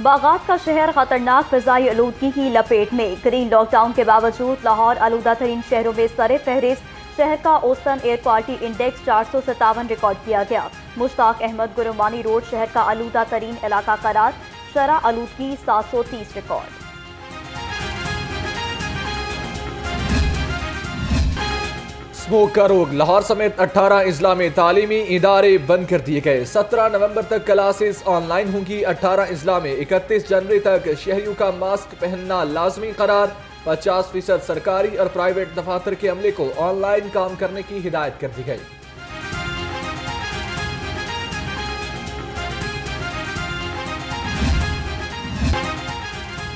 बागात का शहर खतरनाक फिजाई आलूदगी की लपेट में। ग्रीन लॉकडाउन के बावजूद लाहौर आलूदा तरीन शहरों में सरे फहरिस्त। शहर का औसतन एयर क्वालिटी इंडेक्स 457 रिकॉर्ड किया गया। मुश्ताक अहमद गुरुमानी रोड शहर का आलूदा तरीन इलाका करार। शरह आलूदगी 730 रिकॉर्ड। स्मोक का रोग। लाहौर समेत 18 इजला में तालीमी इदारे बंद कर दिए गए। 17 नवंबर तक क्लासेस ऑनलाइन होंगी। 18 इजला में 31 जनवरी तक शहरियों का मास्क पहनना लाजमी करार। 50% सरकारी और प्राइवेट दफातर के अमले को ऑनलाइन काम करने की हिदायत कर दी गई।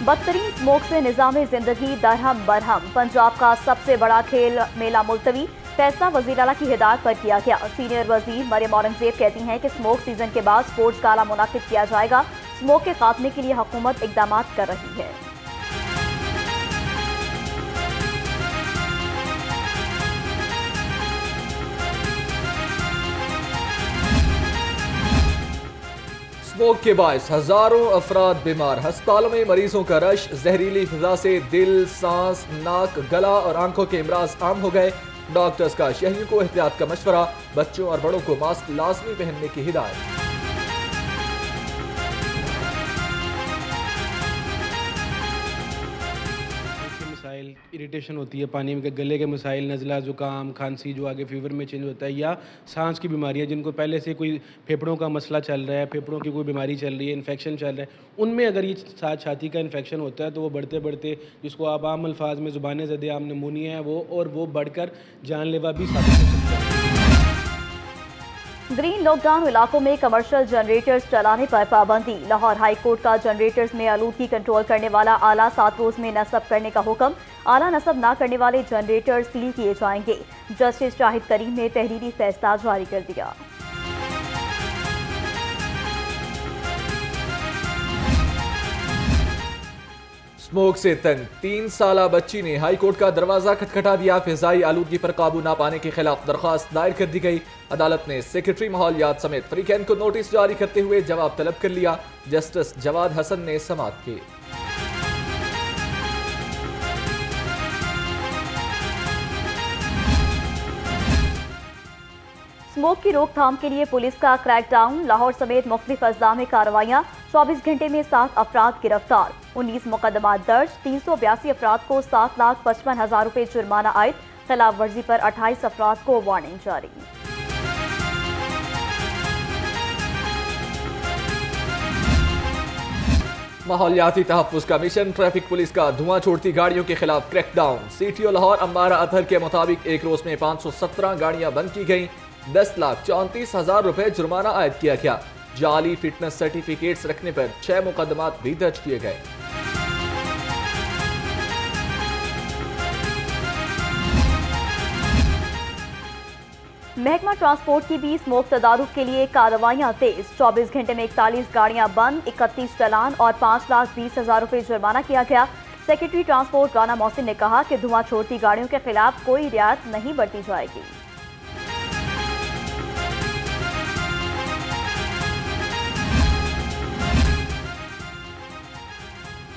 बदतरीन स्मोक से निजाम जिंदगी दरहम बरहम। पंजाब का सबसे बड़ा खेल मेला मुलतवी। फैसला वज़ीर आला की हिदायत पर किया गया। सीनियर वजीर मरियम औरंगजेब कहती हैं कि स्मोक सीजन के बाद स्पोर्ट्स गाला मुनाकिद किया जाएगा। स्मोक के खात्मे के लिए हुकूमत इकदाम कर रही है। स्मोक के बायस हजारों अफराद बीमार। अस्पतालों में मरीजों का रश। जहरीली फिजा से दिल, सांस, नाक, गला और आंखों के अमराज आम हो गए। डॉक्टर्स का शहरियों को एहतियात का मशवरा। बच्चों और बड़ों को मास्क लाजमी पहनने की हिदायत। इरिटेशन होती है, पानी में गले के मसाइल, नज़ला, ज़ुकाम, खांसी जो आगे फीवर में चेंज होता है, या सांस की बीमारियां जिनको पहले से कोई फेफड़ों का मसला चल रहा है, फेफड़ों की कोई बीमारी चल रही है, इन्फेक्शन चल रहा है, उनमें अगर ये छाती का इन्फेक्शन होता है तो वो बढ़ते बढ़ते, जिसको आप आम अल्फाज में ज़ुबान ज़द आम नमूनिया है वो बढ़कर जानलेवा भी साबित हो सकता है। ग्रीन लॉकडाउन इलाकों में कमर्शियल जनरेटर्स चलाने पर पाबंदी। लाहौर हाई कोर्ट का जनरेटर्स में आलूदगी कंट्रोल करने वाला आला 7 रोज में नस्ब करने का हुक्म। आला नस्ब न करने वाले जनरेटर सील किए जाएंगे। जस्टिस शाहिद करीम ने तहरीरी फैसला जारी कर दिया। स्मोक से तंग 3 साला बच्ची ने हाई कोर्ट का दरवाजा खटखटा दिया। फिजाई आलूदगी पर काबू ना पाने के खिलाफ दरखास्त दायर कर दी गई। अदालत ने सेक्रेटरी माहौलियात समेत फरीकैन को नोटिस जारी करते हुए जवाब तलब कर लिया। जस्टिस जवाद हसन ने समाअत की। स्मोक की रोकथाम के लिए पुलिस का क्रैकडाउन। लाहौर समेत मुख्तलिफ अजला में कार्रवाइयाँ। 24 घंटे में 7 अफराद गिरफ्तार। 19 मुकदमा दर्ज। 382 अफराद को 7,55,000 रुपये जुर्माना आयद। खिलाफ वर्जी पर 28 अफराद को वार्निंग जारी। माहौलियाती तहफ्फुज़ का मिशन। ट्रैफिक पुलिस का धुआं छोड़ती गाड़ियों के खिलाफ क्रैकडाउन। CTO लाहौर अम्मारा अतहर के मुताबिक एक रोज में 517 गाड़ियां बंद की गईं। 10,34,000 रुपए जुर्माना आयद किया गया। जाली फिटनेस सर्टिफिकेट्स रखने पर 6 मुकदमात भी दर्ज किए गए। महकमा ट्रांसपोर्ट की भी स्मोक तदारुक के लिए कार्रवाइयां तेज। 24 घंटे में 41 गाड़ियां बंद, 31 चालान और 5,20,000 रुपये जुर्माना किया गया। सेक्रेटरी ट्रांसपोर्ट राना मोहसिन ने कहा कि धुआं छोड़ती गाड़ियों के खिलाफ कोई रियायत नहीं बरती जाएगी।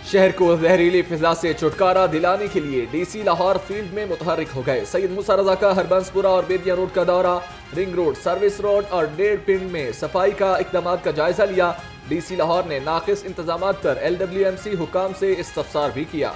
शहर को जहरीली फिजा से छुटकारा दिलाने के लिए DC लाहौर फील्ड में मुतहर्रिक हो गए। सैयद मूसा रजा का हरबंसपुरा और बेदिया रोड का दौरा। रिंग रोड, सर्विस रोड और डेढ़ पिंड में सफाई का इकदाम का जायजा लिया। DC लाहौर ने नाकिस इंतजाम पर LWMC हुकाम से इस्तफसार भी किया।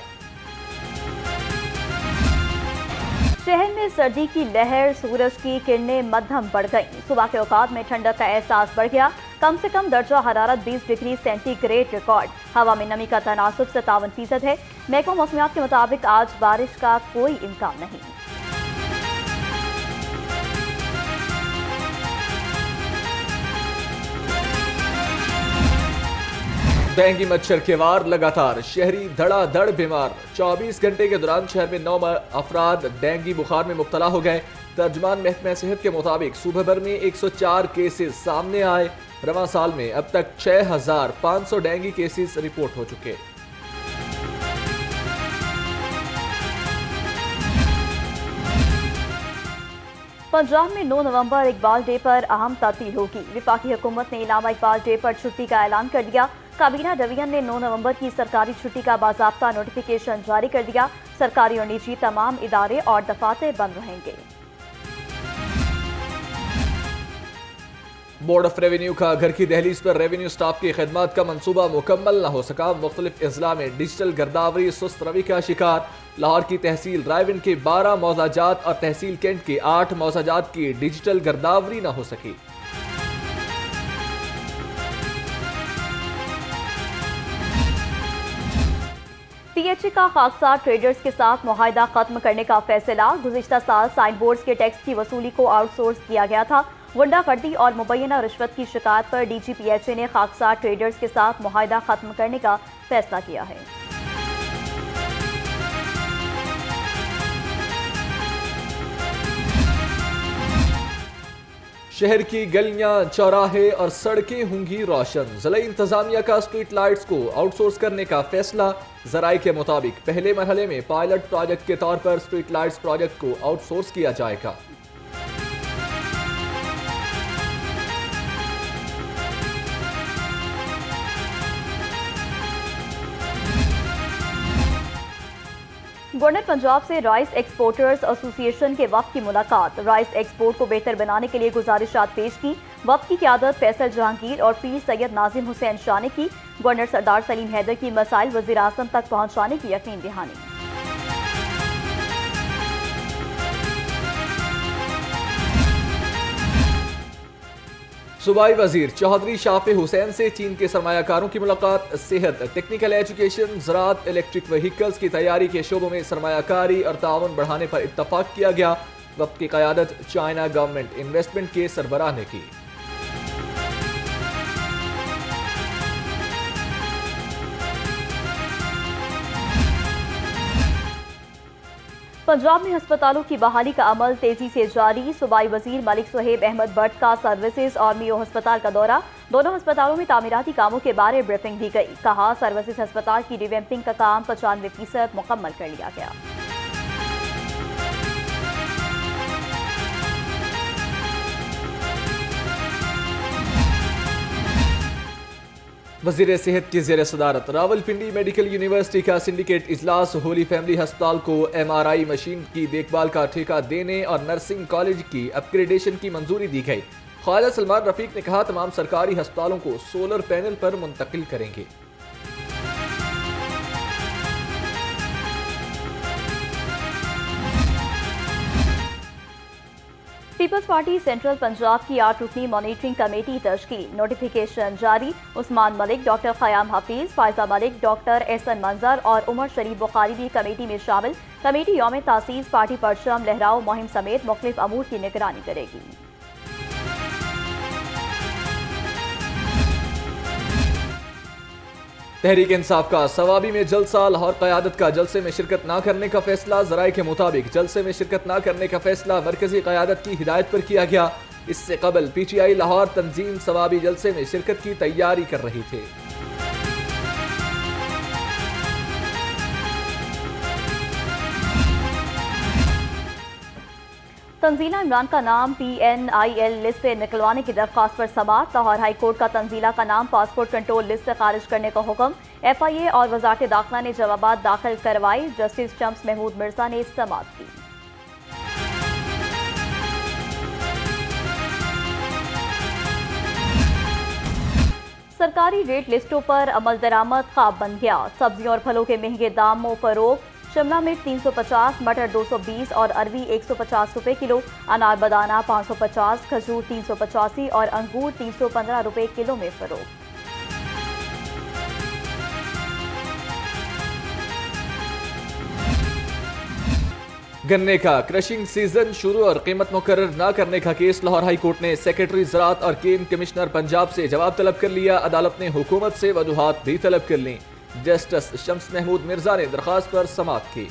शहर में सर्दी की लहर। सूरज की किरणें मध्यम बढ़ गईं। सुबह के औकात में ठंडक का एहसास बढ़ गया। कम से कम दर्जा हरारत 20 डिग्री सेंटीग्रेड रिकॉर्ड। हवा में नमी का तनासुब 57% है। महकमा मौसमियात के मुताबिक आज बारिश का कोई इम्कान नहीं। डेंगू मच्छर के वार लगातार। शहरी धड़ाधड़ बीमार। 24 घंटे के दौरान शहर में 9 अफराद डेंगू बुखार में मुब्तला हो गए। तर्जमान महकमा सेहत के मुताबिक सूबे भर में 104 केसेस सामने आए। रवां साल में अब तक 6,500 डेंगू केसेस रिपोर्ट हो चुके। पंजाब में 9 नवंबर इकबाल डे पर अहम तातील होगी। वफाकी हुकूमत ने इलामा इकबाल डे पर छुट्टी का ऐलान कर दिया। काबीना डिवीजन ने 9 नवंबर की सरकारी छुट्टी का बाज़ाब्ता नोटिफिकेशन जारी कर दिया। सरकारी और निजी तमाम इदारे और दफातर बंद रहेंगे। बोर्ड ऑफ रेवेन्यू का घर की दहलीज पर रेवेन्यू स्टाफ की खिदमत का मंसूबा मुकम्मल न हो सका। मुख्तलिफ अजला में डिजिटल गिरदावरी सुस्त रवि का शिकार। लाहौर की तहसील रायविंड के 12 मौजाजात और तहसील कैंट के 8 मौजाजात की डिजिटल गिरदावरी न हो सकी। पीएचई का खाकसार ट्रेडर्स के साथ मुआहदा खत्म करने का फैसला। गुज़िश्ता साल साइन बोर्ड्स के टैक्स की वसूली को आउटसोर्स किया गया था। गुंडागर्दी और मुबैना रिश्वत की शिकायत पर DGPHA ने खाकसार ट्रेडर्स के साथ मुआहदा खत्म करने का फैसला किया है। शहर की गलियां, चौराहे और सड़कें होंगी रोशन। जिला इंतजामिया का स्ट्रीट लाइट्स को आउटसोर्स करने का फैसला। जराये के मुताबिक पहले मरहले में पायलट प्रोजेक्ट के तौर पर स्ट्रीट लाइट्स प्रोजेक्ट को आउटसोर्स किया जाएगा। गवर्नर पंजाब से राइस एक्सपोर्टर्स एसोसिएशन के वफ्द की मुलाकात। राइस एक्सपोर्ट को बेहतर बनाने के लिए गुजारिशात पेश की। वफ्द की क़यादत फैसल जहांगीर और पीर सैयद नाजिम हुसैन शाह ने की। गवर्नर सरदार सलीम हैदर की मसाइल वज़ीर आज़म तक पहुँचाने की यकीन दहानी। सूबाई वजीर चौधरी शाफे हुसैन से चीन के सरमायाकारों की मुलाकात। सेहत, टेक्निकल एजुकेशन, ज़राअत, इलेक्ट्रिक व्हीकल्स की तैयारी के शोबों में सरमायाकारी और ताउन बढ़ाने पर इत्तफाक किया गया। वक्त की क़यादत चाइना गवर्नमेंट इन्वेस्टमेंट के सरबराह ने की। पंजाब में अस्पतालों की बहाली का अमल तेजी से जारी। सूबाई वजीर मलिक सुहेब अहमद भट्ट का सर्विसेज और मियो अस्पताल का दौरा। दोनों अस्पतालों में तामीराती कामों के बारे ब्रीफिंग दी गई। कहा सर्विसेज अस्पताल की रिवैम्पिंग का काम 95% मुकम्मल कर लिया गया। वज़ीर सेहत की ज़ेर सदारत रावलपिंडी मेडिकल यूनिवर्सिटी का सिंडिकेट इजलास। होली फैमिली अस्पताल को MRI मशीन की देखभाल का ठेका देने और नर्सिंग कॉलेज की अपग्रेडेशन की मंजूरी दी गई। ख्वाजा सलमान रफीक ने कहा तमाम सरकारी अस्पतालों को सोलर पैनल पर मुंतकिल करेंगे। पीपल्स पार्टी सेंट्रल पंजाब की 8 रुकनी मॉनिटरिंग कमेटी तश्कील। नोटिफिकेशन जारी। उस्मान मलिक, डॉक्टर क़याम हफीज, फायजा मलिक, डॉक्टर एहसन मंजर और उमर शरीफ बुखारी भी कमेटी में शामिल। कमेटी यौम तासीस, पार्टी परचम लहराओ मुहिम समेत मुख्तलिफ अमूर की निगरानी करेगी। तहरीक इंसाफ का सवाबी में जलसा। लाहौर क़यादत का जलसे में शिरकत न करने का फैसला। ज़राए के मुताबिक जलसे में शिरकत न करने का फैसला मरकजी क़यादत की हिदायत पर किया गया। इससे कबल PTI लाहौर तंजीम सवाबी जलसे में शिरकत की तैयारी कर रही थी। तंजीला इमरान का नाम PNIL लिस्ट से निकलवाने की दरख्वास्त पर समाअत। लाहौर हाई कोर्ट का तंजीला का नाम पासपोर्ट कंट्रोल लिस्ट से खारिज करने का हुक्म। FIA और वजारत दाखिला ने जवाबात दाखिल करवाई। जस्टिस शम्स महमूद मिर्जा ने समाअत की। सरकारी रेट लिस्टों पर अमल दरामद ख्वाब बन गया। सब्जियों और फलों के महंगे दामों फरोख्त। शिमला मिर्च 350, मटर 220 और अरवी 150 रुपए किलो। अनार बदाना 550, खजूर 385 और अंगूर 315 रुपए किलो में फरोख्त। गन्ने का क्रशिंग सीजन शुरू और कीमत मुकर्रर न करने का केस। लाहौर हाई कोर्ट ने सेक्रेटरी ज़राअत और केम कमिश्नर पंजाब से जवाब तलब कर लिया। अदालत ने हुकूमत से वजूहात भी तलब कर ली। जस्टिस शम्स महमूद मिर्जा ने दरख्वास्त पर समाअत की।